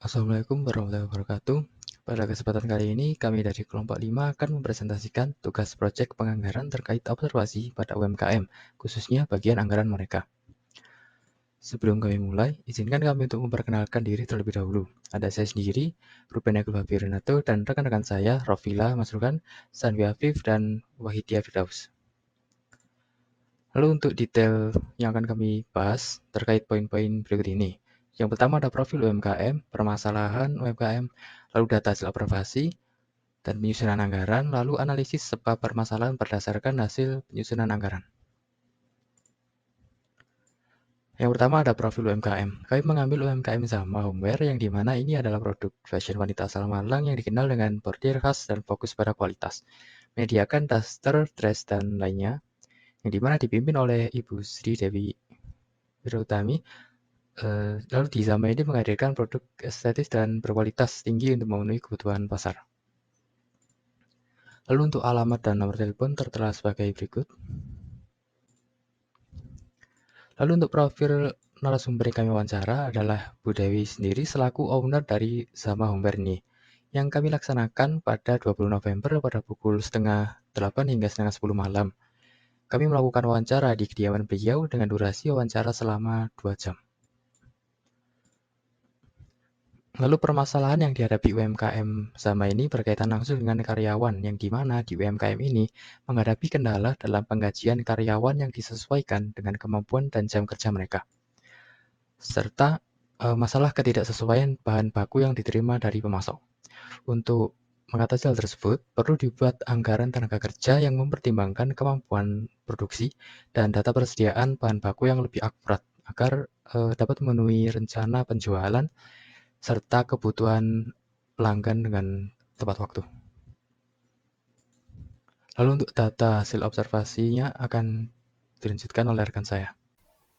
Assalamualaikum warahmatullahi wabarakatuh. Pada kesempatan kali ini, kami dari kelompok 5 akan mempresentasikan tugas proyek penganggaran terkait observasi pada UMKM, khususnya bagian anggaran mereka. Sebelum kami mulai, izinkan kami untuk memperkenalkan diri terlebih dahulu. Ada saya sendiri, Ruben Agil Babirinato, dan rekan-rekan saya, Rofila Masrukan, Sanwi Afif, dan Wahidiyah Firdaus. Lalu untuk detail yang akan kami bahas terkait poin-poin berikut ini. Yang pertama ada profil UMKM, permasalahan UMKM, lalu data hasil observasi, dan penyusunan anggaran, lalu analisis sebab permasalahan berdasarkan hasil penyusunan anggaran. Yang pertama ada profil UMKM. Kami mengambil UMKM Zama Homeware yang dimana ini adalah produk fashion wanita asal Malang yang dikenal dengan bordir khas dan fokus pada kualitas. Menyediakan daster, dress, dan lainnya, yang dimana dipimpin oleh Ibu Sri Dewi Wirutami. Lalu di Zama ini menghadirkan produk estetis dan berkualitas tinggi untuk memenuhi kebutuhan pasar. Lalu untuk alamat dan nomor telepon tertera sebagai berikut. Lalu untuk profil narasumber yang kami wawancara adalah Bu Dewi sendiri selaku owner dari Zama Homeware ini, yang kami laksanakan pada 20 November pada pukul setengah 8 hingga setengah 10 malam. Kami melakukan wawancara di kediaman beliau dengan durasi wawancara selama 2 jam. Lalu permasalahan yang dihadapi UMKM Zama ini berkaitan langsung dengan karyawan, yang dimana di UMKM ini menghadapi kendala dalam penggajian karyawan yang disesuaikan dengan kemampuan dan jam kerja mereka, serta masalah ketidaksesuaian bahan baku yang diterima dari pemasok. Untuk mengatasi hal tersebut, perlu dibuat anggaran tenaga kerja yang mempertimbangkan kemampuan produksi dan data persediaan bahan baku yang lebih akurat agar dapat memenuhi rencana penjualan serta kebutuhan pelanggan dengan tepat waktu. Lalu untuk data hasil observasinya akan dilanjutkan oleh rekan saya.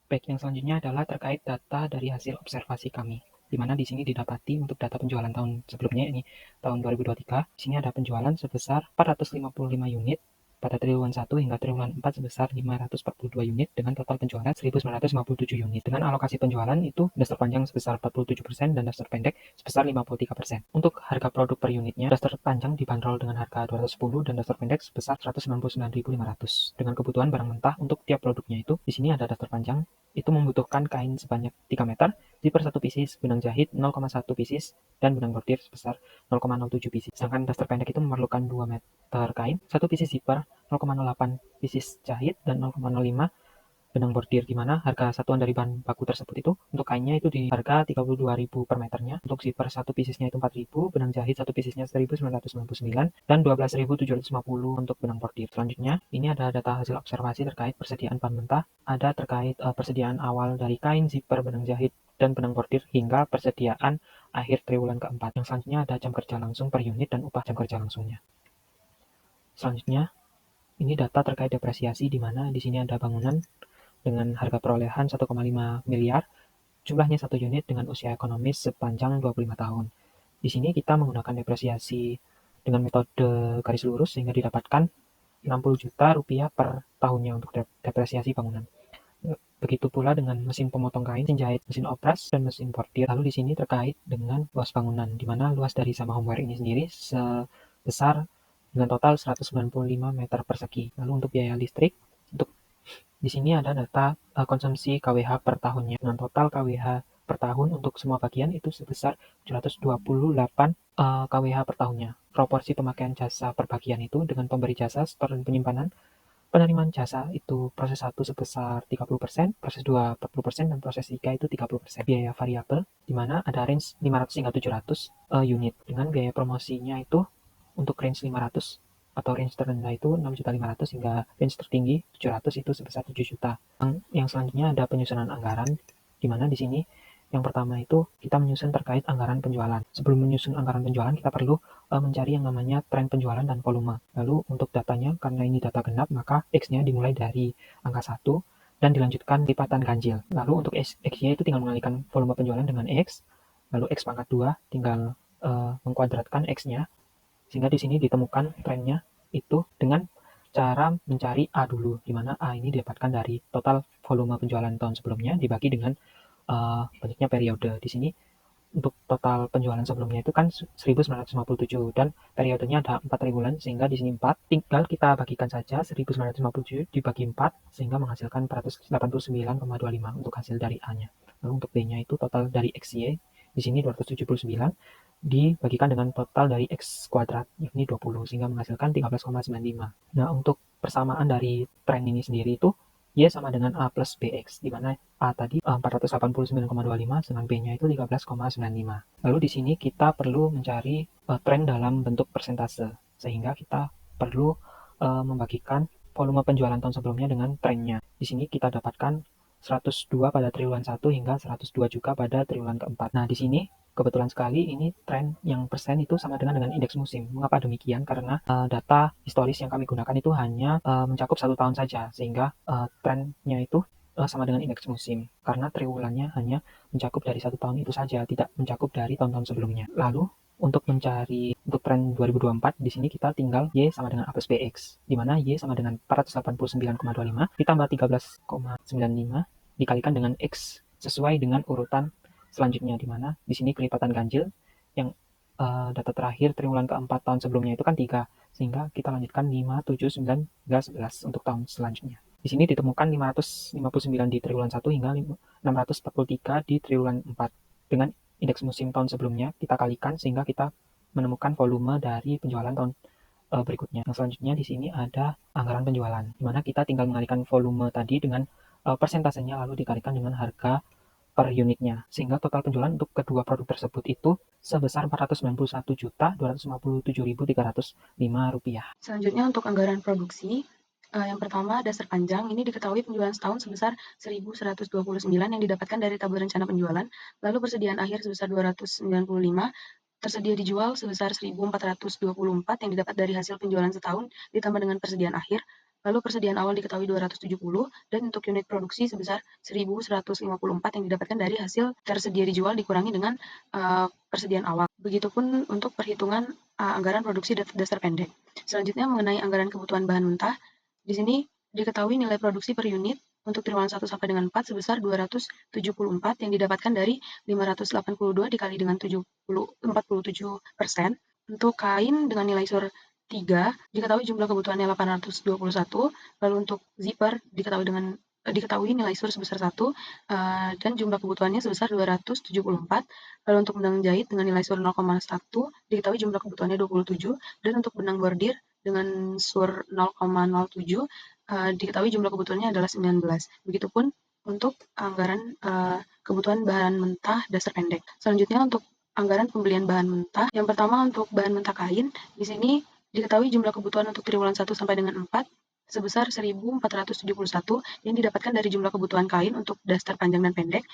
Baik, yang selanjutnya adalah terkait data dari hasil observasi kami, di mana di sini didapati untuk data penjualan tahun sebelumnya, ini tahun 2023, di sini ada penjualan sebesar 455 unit, pada triwulan 1 hingga triwulan 4 sebesar 542 unit dengan total penjualan 1.957 unit. Dengan alokasi penjualan itu dasar panjang sebesar 47% dan dasar pendek sebesar 53%. Untuk harga produk per unitnya, dasar panjang dibanderol dengan harga 210 dan dasar pendek sebesar 199.500. Dengan kebutuhan barang mentah untuk tiap produknya itu, di sini ada dasar panjang itu membutuhkan kain sebanyak 3 meter, zipper 1 pieces, benang jahit 0,1 pieces, dan benang bordir sebesar 0,07 pieces. Sedangkan daster pendek itu memerlukan 2 meter kain, 1 pieces zipper, 0,08 pieces jahit, dan 0,05 benang bordir, di mana harga satuan dari bahan baku tersebut itu untuk kainnya itu di harga 32.000 per meternya, untuk zipper 1 piecesnya itu 4.000, benang jahit 1 piecesnya 1.999, dan 12.750 untuk benang bordir. Selanjutnya, ini ada data hasil observasi terkait persediaan bahan mentah, ada terkait persediaan awal dari kain, zipper, benang jahit, dan benang bordir hingga persediaan akhir triwulan keempat. Yang selanjutnya ada jam kerja langsung per unit dan upah jam kerja langsungnya. Selanjutnya, ini data terkait depresiasi, di mana di sini ada bangunan dengan harga perolehan 1,5 miliar, jumlahnya 1 unit dengan usia ekonomis sepanjang 25 tahun. Di sini kita menggunakan depresiasi dengan metode garis lurus sehingga didapatkan 60 juta rupiah per tahunnya untuk depresiasi bangunan. Begitu pula dengan mesin pemotong kain, mesin jahit, mesin opras, dan mesin bordir. Lalu di sini terkait dengan luas bangunan, di mana luas dari Zama Homeware ini sendiri sebesar dengan total 195 meter persegi. Lalu untuk biaya listrik, untuk di sini ada data konsumsi KWH per tahunnya, dengan total KWH per tahun untuk semua bagian itu sebesar 728 KWH per tahunnya. Proporsi pemakaian jasa per bagian itu dengan pemberi jasa, store, dan penyimpanan, penerimaan jasa itu proses 1 sebesar 30%, proses 2 40%, dan proses 3 itu 30%. Biaya variabel, di mana ada range 500 hingga 700 unit, dengan biaya promosinya itu untuk range 500 atau range terendah itu 6.500.000 hingga range tertinggi 700 itu sebesar 7 juta. Yang selanjutnya ada penyusunan anggaran, di mana di sini yang pertama itu kita menyusun terkait anggaran penjualan. Sebelum menyusun anggaran penjualan, kita perlu mencari yang namanya tren penjualan dan volume. Lalu untuk datanya, karena ini data genap, maka X-nya dimulai dari angka 1 dan dilanjutkan lipatan ganjil. Lalu untuk X-nya itu tinggal mengalihkan volume penjualan dengan X, lalu X pangkat 2 tinggal mengkuadratkan X-nya, sehingga di sini ditemukan trennya itu dengan cara mencari A dulu, di mana A ini didapatkan dari total volume penjualan tahun sebelumnya dibagi dengan banyaknya periode. Di sini untuk total penjualan sebelumnya itu kan 1957 dan periodenya ada 4 bulan sehingga di sini 4, tinggal kita bagikan saja 1957 dibagi 4 sehingga menghasilkan 489,25 untuk hasil dari A-nya. Lalu untuk B-nya itu total dari XY di sini 279 dibagikan dengan total dari X kuadrat yakni 20 sehingga menghasilkan 13,95. Nah, untuk persamaan dari tren ini sendiri itu Y sama dengan A plus BX, di mana A tadi 489,25 sedangkan B-nya itu 13,95. Lalu di sini kita perlu mencari tren dalam bentuk persentase, sehingga kita perlu membagikan volume penjualan tahun sebelumnya dengan trennya. Di sini kita dapatkan 102 pada triwulan 1 hingga 102 juga pada triwulan keempat. Nah, di sini kebetulan sekali ini tren yang persen itu sama dengan indeks musim. Mengapa demikian? Karena data historis yang kami gunakan itu hanya mencakup 1 tahun saja, sehingga trennya itu sama dengan indeks musim. Karena triwulannya hanya mencakup dari 1 tahun itu saja, tidak mencakup dari tahun-tahun sebelumnya. Lalu untuk mencari untuk tren 2024 di sini kita tinggal Y sama dengan A plus BX, di mana Y sama dengan 489,25 ditambah 13,95 dikalikan dengan X sesuai dengan urutan selanjutnya, di mana di sini kelipatan ganjil yang data terakhir triwulan keempat tahun sebelumnya itu kan 3, sehingga kita lanjutkan 5, 7, 9, hingga 11 untuk tahun selanjutnya. Di sini ditemukan 559 di triwulan 1 hingga 643 di triwulan 4. Dengan indeks musim tahun sebelumnya kita kalikan sehingga kita menemukan volume dari penjualan tahun berikutnya. Yang selanjutnya di sini ada anggaran penjualan, di mana kita tinggal mengalihkan volume tadi dengan persentasenya lalu dikalikan dengan harga per unitnya, sehingga total penjualan untuk kedua produk tersebut itu sebesar Rp491.257.305. Selanjutnya untuk anggaran produksi, yang pertama dasar panjang, ini diketahui penjualan setahun sebesar 1.129 yang didapatkan dari tabel rencana penjualan, lalu persediaan akhir sebesar 295, tersedia dijual sebesar 1.424 yang didapat dari hasil penjualan setahun ditambah dengan persediaan akhir, lalu persediaan awal diketahui 270, dan untuk unit produksi sebesar 1.154 yang didapatkan dari hasil tersedia dijual dikurangi dengan persediaan awal. Begitupun untuk perhitungan anggaran produksi dasar pendek. Selanjutnya mengenai anggaran kebutuhan bahan mentah, di sini diketahui nilai produksi per unit untuk triwulan 1 sampai dengan 4 sebesar 274 yang didapatkan dari 582 dikali dengan 47%. Untuk kain dengan nilai SUR 3 diketahui jumlah kebutuhannya 821, lalu untuk zipper diketahui nilai SUR sebesar 1 dan jumlah kebutuhannya sebesar 274, lalu untuk benang jahit dengan nilai SUR 0,1 diketahui jumlah kebutuhannya 27, dan untuk benang bordir dengan SUR 0,07 diketahui jumlah kebutuhannya adalah 19. Begitupun untuk anggaran kebutuhan bahan mentah dasar pendek. Selanjutnya untuk anggaran pembelian bahan mentah. Yang pertama untuk bahan mentah kain, di sini diketahui jumlah kebutuhan untuk triwulan 1 sampai dengan 4 sebesar 1.471 yang didapatkan dari jumlah kebutuhan kain untuk daster panjang dan pendek.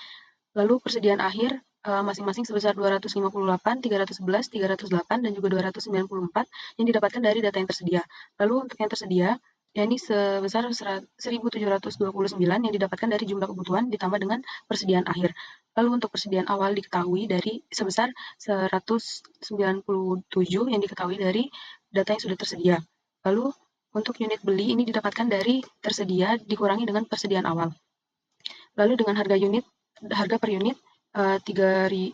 Lalu persediaan akhir masing-masing sebesar 258, 311, 308, dan juga 294 yang didapatkan dari data yang tersedia. Lalu untuk yang tersedia, yakni sebesar 1.729 yang didapatkan dari jumlah kebutuhan ditambah dengan persediaan akhir. Lalu untuk persediaan awal diketahui dari sebesar 197 yang diketahui dari data yang sudah tersedia. Lalu untuk unit beli ini didapatkan dari tersedia dikurangi dengan persediaan awal. Lalu dengan harga per unit 32.000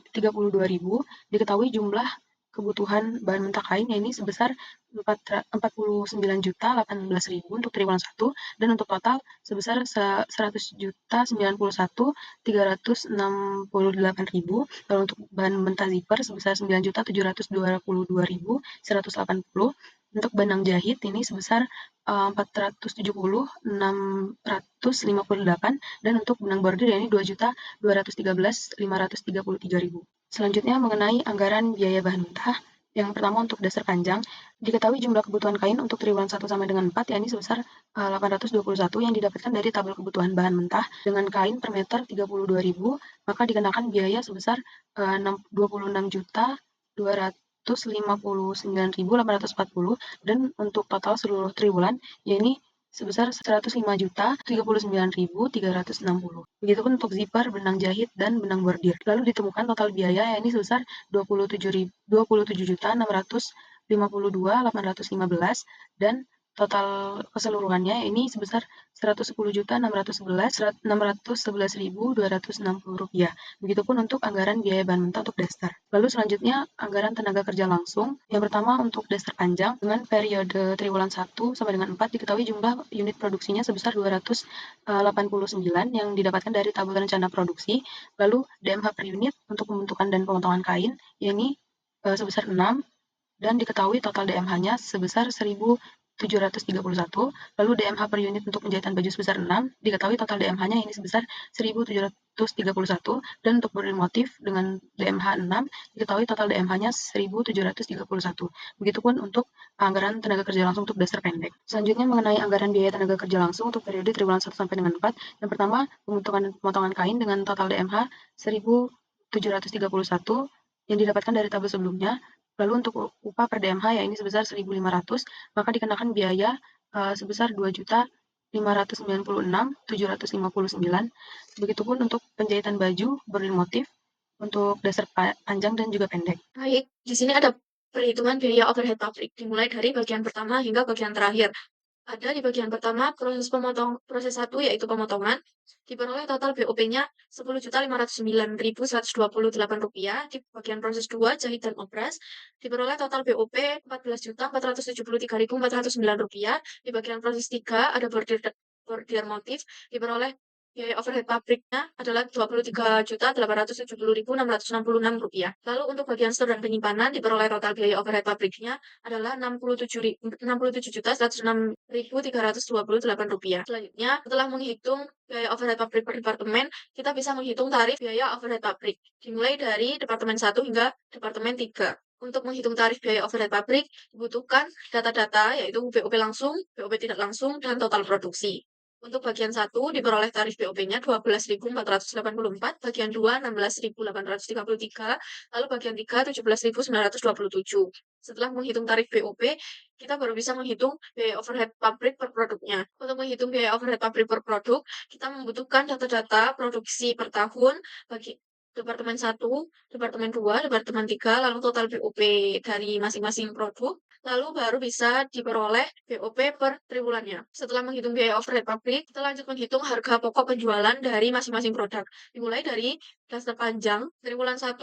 diketahui jumlah kebutuhan bahan mentah kain ini sebesar 49.018.000 untuk triwulan 1 dan untuk total sebesar 100.091.368.000. Lalu untuk bahan mentah zipper sebesar 9.722.180. Untuk benang jahit ini sebesar 470.658, dan untuk benang bordir yakni 2.213.533.000. Selanjutnya mengenai anggaran biaya bahan mentah. Yang pertama untuk dasar panjang, diketahui jumlah kebutuhan kain untuk triwulan 1 sampai dengan 4 yakni sebesar 821 yang didapatkan dari tabel kebutuhan bahan mentah dengan kain per meter 32.000, maka dikenakan biaya sebesar 26.259.840, dan untuk total seluruh triwulan yakni sebesar 105.039.360. Begitupun untuk zipper, benang jahit, dan benang bordir. Lalu ditemukan total biaya yakni sebesar 27.652.815, dan total keseluruhannya ini sebesar Rp110.611.260. Begitupun untuk anggaran biaya bahan mentah untuk daster. Lalu selanjutnya anggaran tenaga kerja langsung. Yang pertama untuk daster panjang dengan periode triwulan 1 sampai dengan 4 diketahui jumlah unit produksinya sebesar 289 yang didapatkan dari tabel rencana produksi. Lalu DMH per unit untuk pembentukan dan pemotongan kain ini sebesar 6 dan diketahui total DMH-nya sebesar 1.731. Lalu DMH per unit untuk penjahitan baju sebesar 6, diketahui total DMH-nya ini sebesar 1.731. Dan untuk bordil motif dengan DMH 6, diketahui total DMH-nya 1.731. Begitupun untuk anggaran tenaga kerja langsung untuk daster pendek. Selanjutnya mengenai anggaran biaya tenaga kerja langsung untuk periode triwulan 1 sampai dengan 4. Yang pertama, pembentukan dan pemotongan kain dengan total DMH 1.731 yang didapatkan dari tabel sebelumnya. Lalu untuk upah per DMH ya ini sebesar 1.500, maka dikenakan biaya sebesar 2.596.759. Begitupun untuk penjahitan baju bordil motif untuk daster panjang dan juga pendek. Baik, di sini ada perhitungan biaya overhead pabrik, dimulai dari bagian pertama hingga bagian terakhir. Ada di bagian pertama proses 1 yaitu pemotongan, diperoleh total BOP-nya Rp10.509.128. Di bagian proses 2 jahit dan obras, diperoleh total BOP Rp14.473.409. Di bagian proses 3 ada bordir motif, diperoleh biaya overhead pabriknya adalah Rp23.870.666. Lalu untuk bagian store dan penyimpanan diperoleh total biaya overhead pabriknya adalah Rp67.106.328. Selanjutnya, setelah menghitung biaya overhead pabrik per departemen, kita bisa menghitung tarif biaya overhead pabrik dimulai dari departemen 1 hingga departemen 3. Untuk menghitung tarif biaya overhead pabrik dibutuhkan data-data yaitu BOP langsung, BOP tidak langsung, dan total produksi. Untuk bagian 1 diperoleh tarif BOP-nya Rp12.484, bagian 2 Rp16.833, lalu bagian 3 Rp17.927. Setelah menghitung tarif BOP, kita baru bisa menghitung biaya overhead pabrik per produknya. Untuk menghitung biaya overhead pabrik per produk, kita membutuhkan data-data produksi per tahun bagi Departemen 1, Departemen 2, Departemen 3, lalu total BOP dari masing-masing produk, lalu baru bisa diperoleh BOP per triwulannya. Setelah menghitung biaya overhead pabrik, kita lanjut menghitung harga pokok penjualan dari masing-masing produk. Dimulai dari daster panjang, triwulan 1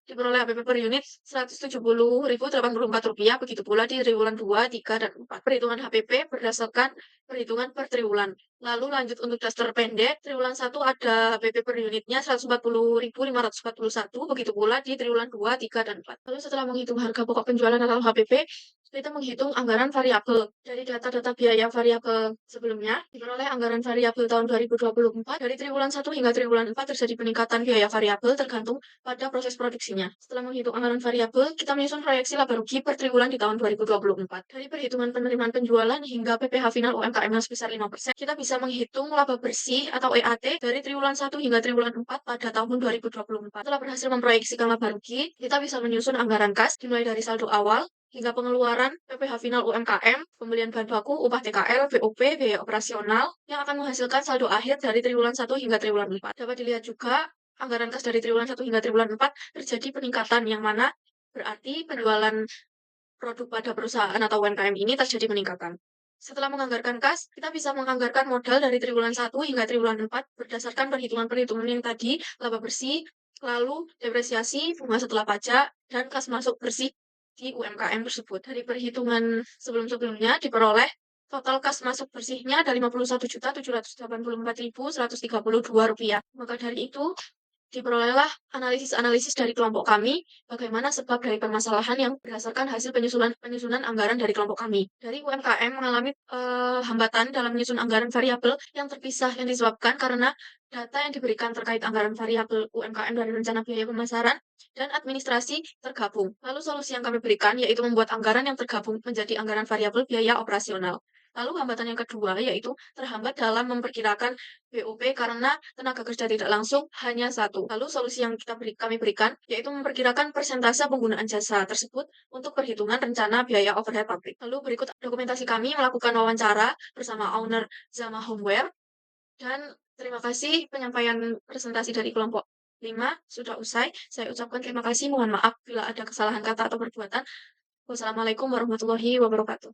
diperoleh HPP per unit Rp170.084, begitu pula di triwulan 2, 3, dan 4. Perhitungan HPP berdasarkan perhitungan per triwulan. Lalu lanjut untuk daster pendek, triwulan 1 ada HPP per unitnya Rp140.541, begitu pula di triwulan 2, 3, dan 4. Lalu setelah menghitung harga pokok penjualan atau HPP, kita menghitung anggaran variabel. Dari data-data biaya variabel sebelumnya, diperoleh anggaran variabel tahun 2024. Dari triwulan 1 hingga triwulan 4 terjadi peningkatan biaya variabel tergantung pada proses produksinya. Setelah menghitung anggaran variabel, kita menyusun proyeksi laba rugi per triwulan di tahun 2024. Dari perhitungan penerimaan penjualan hingga PPh final UMKM yang sebesar 5%, kita bisa menghitung laba bersih atau EAT dari triwulan 1 hingga triwulan 4 pada tahun 2024. Setelah berhasil memproyeksikan laba rugi, kita bisa menyusun anggaran kas dimulai dari saldo awal hingga pengeluaran PPh final UMKM, pembelian bahan baku, upah TKL, BOP, biaya operasional, yang akan menghasilkan saldo akhir dari triwulan 1 hingga triwulan 4. Dapat dilihat juga, anggaran kas dari triwulan 1 hingga triwulan 4 terjadi peningkatan yang mana berarti penjualan produk pada perusahaan atau UMKM ini terjadi peningkatan. Setelah menganggarkan kas, kita bisa menganggarkan modal dari triwulan 1 hingga triwulan 4 berdasarkan perhitungan-perhitungan yang tadi, laba bersih, lalu depresiasi, bunga setelah pajak, dan kas masuk bersih di UMKM tersebut. Dari perhitungan sebelum-sebelumnya diperoleh total kas masuk bersihnya ada Rp51.784.132. Maka dari itu, diperolehlah analisis-analisis dari kelompok kami, bagaimana sebab dari permasalahan yang berdasarkan hasil penyusunan anggaran dari kelompok kami. Dari UMKM mengalami hambatan dalam menyusun anggaran variabel yang terpisah yang disebabkan karena data yang diberikan terkait anggaran variabel UMKM dari rencana biaya pemasaran dan administrasi tergabung. Lalu solusi yang kami berikan yaitu membuat anggaran yang tergabung menjadi anggaran variabel biaya operasional. Lalu hambatan yang kedua yaitu terhambat dalam memperkirakan BOP karena tenaga kerja tidak langsung hanya 1. Lalu solusi yang kami berikan yaitu memperkirakan persentase penggunaan jasa tersebut untuk perhitungan rencana biaya overhead pabrik. Lalu berikut dokumentasi kami melakukan wawancara bersama owner Zama Homeware, dan terima kasih penyampaian presentasi dari kelompok 5 sudah usai. Saya ucapkan terima kasih, mohon maaf bila ada kesalahan kata atau perbuatan. Wassalamualaikum warahmatullahi wabarakatuh.